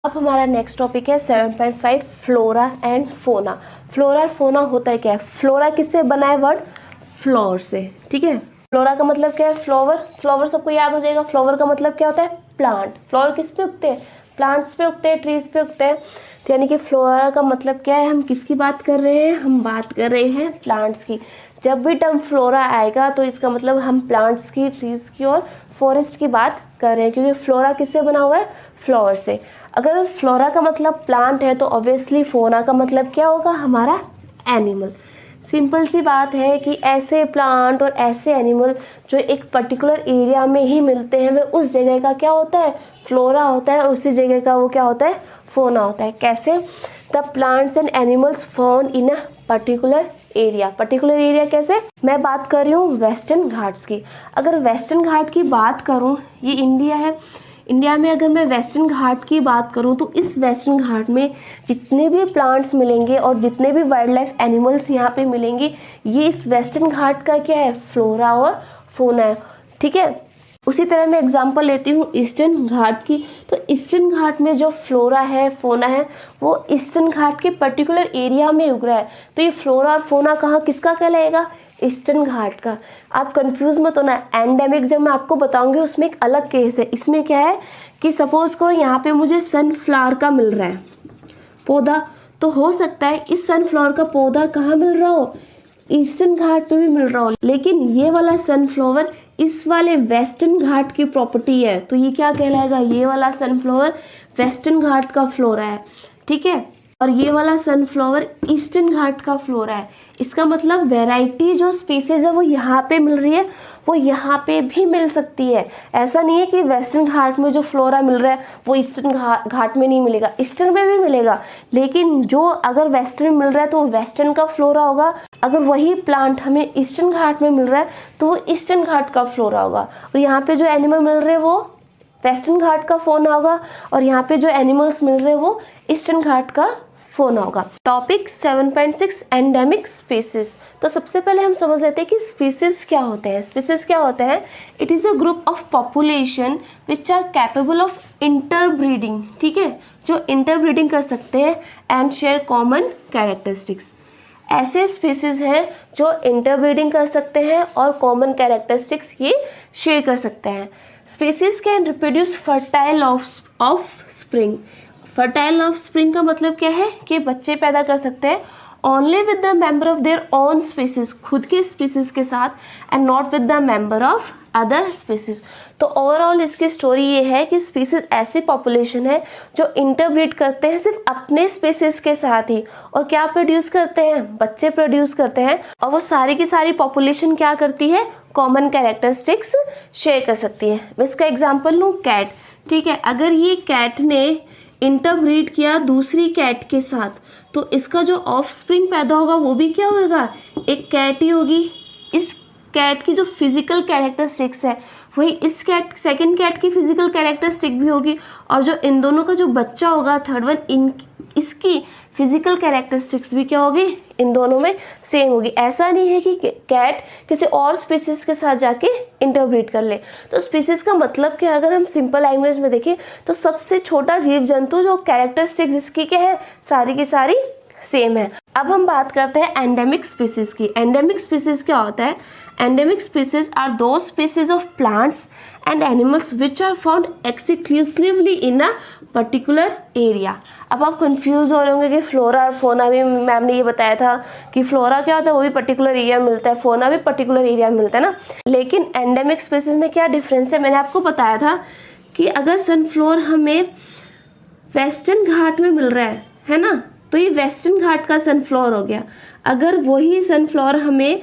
अब हमारा next topic है 7.5 फ्लोरा एंड फोना। फ्लोरा और फोना होता है क्या है? फ्लोरा किससे बना है? वर्ड फ्लोर से। ठीक है, फ्लोरा का मतलब क्या है? फ्लावर। फ्लावर सबको याद हो जाएगा। फ्लावर का मतलब क्या होता है? प्लांट। फ्लावर किस पे उगते हैं? प्लांट्स पे उगते हैं, ट्रीज पे उगते हैं। तो यानी कि फ्लोरा का मतलब क्या है? हम किसकी बात कर रहे हैं? हम बात कर रहे हैं प्लांट्स की। जब भी टर्म फ्लोरा आएगा तो इसका मतलब हम प्लांट्स की, ट्रीज की और फॉरेस्ट की बात कर रहे हैं, क्योंकि फ्लोरा किससे बना हुआ है? फ्लावर से। अगर फ्लोरा का मतलब प्लांट है तो ऑब्वियसली फोना का मतलब क्या होगा? हमारा एनिमल। सिंपल सी बात है कि ऐसे प्लांट और ऐसे एनिमल जो एक पर्टिकुलर एरिया में ही मिलते हैं, वे उस जगह का क्या होता है? फ्लोरा होता है, और उसी जगह का वो क्या होता है? फोना होता है। कैसे? The plants and animals found in a particular area. Particular area कैसे? मैं बात कर रही हूँ वेस्टर्न घाट्स की। अगर वेस्टर्न घाट की बात करूँ, ये इंडिया है, इंडिया में अगर मैं वेस्टर्न घाट की बात करूं तो इस वेस्टर्न घाट में जितने भी प्लांट्स मिलेंगे और जितने भी वाइल्ड लाइफ एनिमल्स यहाँ पे मिलेंगे, ये इस वेस्टर्न घाट का क्या है? फ्लोरा और फोना है। ठीक है, उसी तरह मैं एग्जांपल लेती हूँ ईस्टर्न घाट की। तो ईस्टर्न घाट में जो फ्लोरा है, फोना है, वो ईस्टर्न घाट के पर्टिकुलर एरिया में उग रहा है। तो ये फ्लोरा और फोना कहाँ किसका कहलाएगा? ईस्टर्न घाट का। आप कंफ्यूज मत होना। एंडेमिक जब मैं आपको बताऊंगी उसमें एक अलग केस है। इसमें क्या है कि सपोज करो यहाँ पे मुझे सनफ्लावर का मिल रहा है पौधा, तो हो सकता है इस सनफ्लावर का पौधा कहाँ मिल रहा हो? ईस्टर्न घाट पे भी मिल रहा हो, लेकिन ये वाला सनफ्लावर इस वाले वेस्टर्न घाट की प्रॉपर्टी है, तो ये क्या कहलाएगा? ये वाला सनफ्लावर वेस्टर्न घाट का फ्लोरा है। ठीक है, और ये वाला सनफ्लावर ईस्टर्न घाट का फ्लोरा है। इसका मतलब वैरायटी जो स्पीसीज है वो यहाँ पे मिल रही है, वो यहाँ पे भी मिल सकती है। ऐसा नहीं है कि वेस्टर्न घाट में जो फ्लोरा मिल रहा है वो ईस्टर्न घाट में नहीं मिलेगा, ईस्टर्न में भी मिलेगा। लेकिन जो अगर वेस्टर्न मिल रहा है तो वो वेस्टर्न का फ्लोरा होगा। अगर वही प्लांट हमें ईस्टर्न घाट में मिल रहा है तो वो ईस्टर्न घाट का फ्लोरा होगा। और यहाँ पे जो एनिमल मिल रहे हैं वो वेस्टर्न घाट का फोना होगा, और यहाँ पे जो एनिमल्स मिल रहे हैं वो ईस्टर्न घाट का फोना होगा। Topic 7.6 endemic species. तो सबसे पहले हम समझ लेते हैं कि स्पीसीज क्या होते हैं। स्पीसीज क्या होते हैं? It is a group of population which are capable of interbreeding. ठीक है, जो इंटरब्रीडिंग कर सकते हैं एंड शेयर कॉमन कैरेक्टरिस्टिक्स। ऐसे स्पीसीज हैं जो इंटरब्रीडिंग कर सकते हैं और कॉमन कैरेक्टरिस्टिक्स ये शेयर कर सकते हैं। Species can reproduce fertile of spring. Fertile of spring का मतलब क्या है? कि बच्चे पैदा कर सकते हैं only with the member of their own species, खुद के स्पीसीज के साथ, and not with the member of other species. तो ओवरऑल इसकी स्टोरी ये है कि स्पीसीज ऐसी पॉपुलेशन है जो इंटरब्रीड करते हैं सिर्फ अपने स्पीसीज के साथ ही, और क्या प्रोड्यूस करते हैं? बच्चे प्रोड्यूस करते हैं। और वो सारी की सारी पॉपुलेशन क्या करती है? कॉमन कैरेक्टरिस्टिक्स शेयर कर सकती है। मैं इसका एग्जाम्पल लूँ, कैट। ठीक है, अगर ये कैट ने इंटरब्रीड किया दूसरी कैट के साथ, तो इसका जो ऑफस्प्रिंग पैदा होगा वो भी क्या होगा? एक कैट ही होगी। इस कैट की जो फिजिकल कैरेक्टरिस्टिक्स है वही इस कैट, सेकंड कैट की फिजिकल कैरेक्टरिस्टिक भी होगी, और जो इन दोनों का जो बच्चा होगा थर्ड वन, इसकी फिजिकल कैरेक्टरिस्टिक्स भी क्या होगी? इन दोनों में सेम होगी। ऐसा नहीं है कि कैट किसी और स्पीसीज के साथ जाके इंटरब्रीड कर ले। तो स्पीसीज का मतलब क्या? अगर हम सिंपल लैंग्वेज में देखें तो सबसे छोटा जीव जंतु जो कैरेक्टरिस्टिक्स इसकी क्या है? सारी की सारी सेम है। अब हम बात करते हैं एंडेमिक स्पीसीज की। एंडेमिक स्पीसीज क्या होता है? Endemic species are those species of plants and animals which are found exclusively in a particular area. अब आप कंफ्यूज हो रहे होंगे कि फ्लोरा और फोना भी, मैम ने ये बताया था कि फ्लोरा क्या होता है, वो भी पर्टिकुलर एरिया में मिलता है, फोना भी पर्टिकुलर एरिया में मिलता है ना। लेकिन एंडेमिक स्पीसीज में क्या डिफरेंस है? मैंने आपको बताया था कि अगर सनफ्लावर हमें वेस्टर्न घाट में मिल रहा है ना, तो ये वेस्टर्न घाट का सनफ्लावर हो गया। अगर वही सनफ्लावर हमें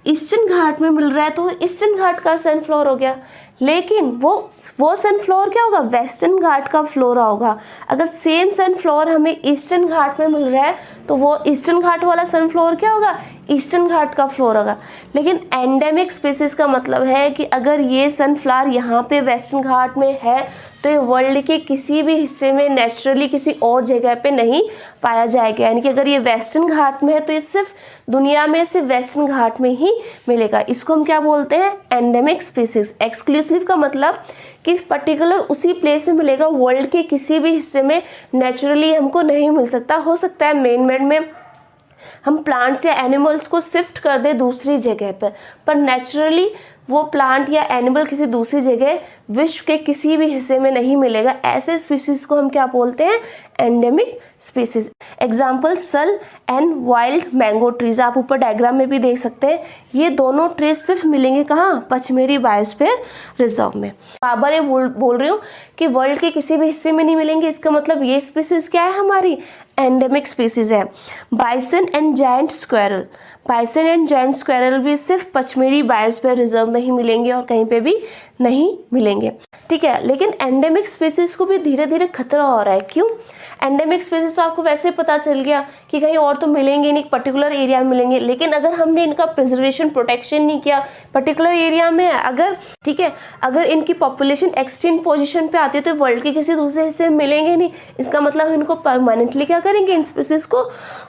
ईस्टर्न घाट में मिल रहा है तो ईस्टर्न घाट का सनफ्लावर हो गया। लेकिन वो सनफ्लावर क्या होगा? वेस्टर्न घाट का फ्लोरा होगा। अगर सेम सनफ्लावर हमें ईस्टर्न घाट में मिल रहा है तो वो ईस्टर्न घाट वाला सनफ्लावर क्या होगा? ईस्टर्न घाट का फ्लोरा होगा। लेकिन एंडेमिक स्पीसीज का मतलब है कि अगर ये सनफ्लावर यहाँ पे वेस्टर्न घाट में है तो ये वर्ल्ड के किसी भी हिस्से में नेचुरली किसी और जगह पे नहीं पाया जाएगा। यानी कि अगर ये वेस्टर्न घाट में है तो ये सिर्फ दुनिया में सिर्फ वेस्टर्न घाट में ही मिलेगा। इसको हम क्या बोलते हैं? एंडेमिक स्पीसीज, एक्सक्लूसिव एक्सक्लूसिव का मतलब कि पर्टिकुलर उसी प्लेस में मिलेगा, वर्ल्ड के किसी भी हिस्से में नेचुरली हमको नहीं मिल सकता। हो सकता है मेन मेड में हम प्लांट्स या एनिमल्स को शिफ्ट कर दे दूसरी जगह पर नेचुरली वो प्लांट या एनिमल किसी दूसरी जगह विश्व के किसी भी हिस्से में नहीं मिलेगा। ऐसे स्पीसीज को हम क्या बोलते हैं? Endemic species. एग्जाम्पल सल एंड वाइल्ड मैंगो ट्रीज, आप ऊपर डायग्राम में भी देख सकते हैं। ये दोनों ट्रीज सिर्फ मिलेंगे कहाँ? पचमेड़ी बायोस्फीयर रिजर्व में। बार ये बोल रही हूँ कि वर्ल्ड के किसी भी हिस्से में नहीं मिलेंगे, इसका मतलब ये स्पीसीज क्या है? हमारी एंडेमिक स्पीसीज है। Bison and giant squirrel, bison and giant squirrel भी सिर्फ पचमेड़ी बायोस्फीयर रिजर्व में ही मिलेंगे और कहीं पे भी नहीं मिलेंगे, ठीक है। लेकिन एंडेमिक स्पीसीज को भी धीरे धीरे खतरा हो रहा है। क्यों? एंडेमिक स्पीसीज तो आपको वैसे पता चल गया कि कहीं और तो मिलेंगे नहीं, पर्टिकुलर एरिया में मिलेंगे, लेकिन अगर हमने इनका प्रिजर्वेशन प्रोटेक्शन नहीं किया पर्टिकुलर एरिया में, अगर ठीक है, अगर इनकी पॉपुलेशन एक्सटिंक्ट पोजीशन पे आती है तो वर्ल्ड के किसी दूसरे हिस्से में मिलेंगे नहीं। इसका मतलब इनको परमानेंटली क्या करेंगे? इन स्पीसीज को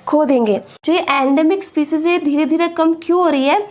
खो देंगे। जो ये एंडेमिक स्पीसीज है धीरे धीरे कम क्यों हो रही है?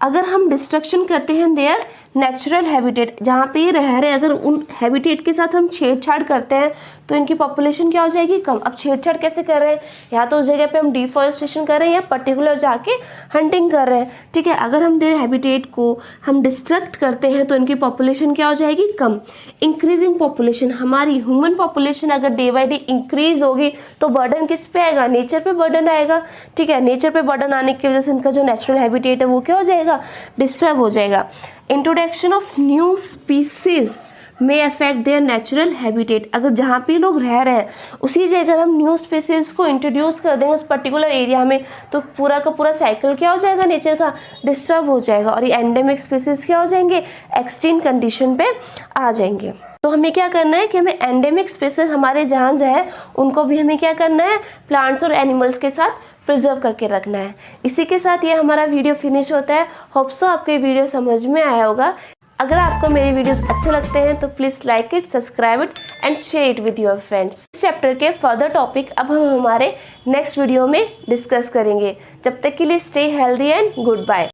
अगर हम डिस्ट्रक्शन करते हैं देयर नेचुरल हैबिटेट, जहाँ पे ये रह रहे हैं, अगर उन हैबिटेट के साथ हम छेड़छाड़ करते हैं तो इनकी पॉपुलेशन क्या हो जाएगी? कम। अब छेड़छाड़ कैसे कर रहे हैं? या तो उस जगह पे हम डिफॉरेस्टेशन कर रहे हैं या पर्टिकुलर जाके हंटिंग कर रहे हैं, ठीक है। अगर हम देयर हैबिटेट को हम डिस्ट्रक्ट करते हैं तो इनकी पॉपुलेशन क्या हो जाएगी? कम। इंक्रीजिंग पॉपुलेशन, हमारी ह्यूमन पॉपुलेशन अगर डे बाई डे इंक्रीज होगी तो बर्डन किस पे आएगा? नेचर पे बर्डन आएगा, ठीक है। नेचर पे बर्डन आने की वजह से इनका जो नेचुरल हैबिटेट है वो क्या हो जाएगा? डिस्टर्ब हो जाएगा। इंट्रोडक्शन ऑफ न्यू स्पीसीज में अफेक्ट देयर नेचुरल हैबिटेट, अगर जहाँ पे लोग रह रहे हैं उसी जगह हम न्यू स्पीसीज को इंट्रोड्यूस कर देंगे उस पर्टिकुलर एरिया में तो पूरा का पूरा साइकिल क्या हो जाएगा? नेचर का डिस्टर्ब हो जाएगा और ये एंडेमिक स्पीसीज क्या हो जाएंगे? एक्सटिंक्ट कंडीशन पे आ जाएंगे। तो हमें क्या करना है कि हमें एंडेमिक स्पीसीज हमारे जहाँ है उनको भी हमें क्या करना है? प्लांट्स और एनिमल्स के साथ प्रिजर्व करके रखना है। इसी के साथ ये हमारा वीडियो फिनिश होता है। होप सो आपको ये वीडियो समझ में आया होगा। अगर आपको मेरे वीडियोस अच्छे लगते हैं तो please like it, subscribe it and share it with your friends. इस चैप्टर के फर्दर टॉपिक अब हम हमारे नेक्स्ट वीडियो में डिस्कस करेंगे। जब तक के लिए stay healthy and good bye.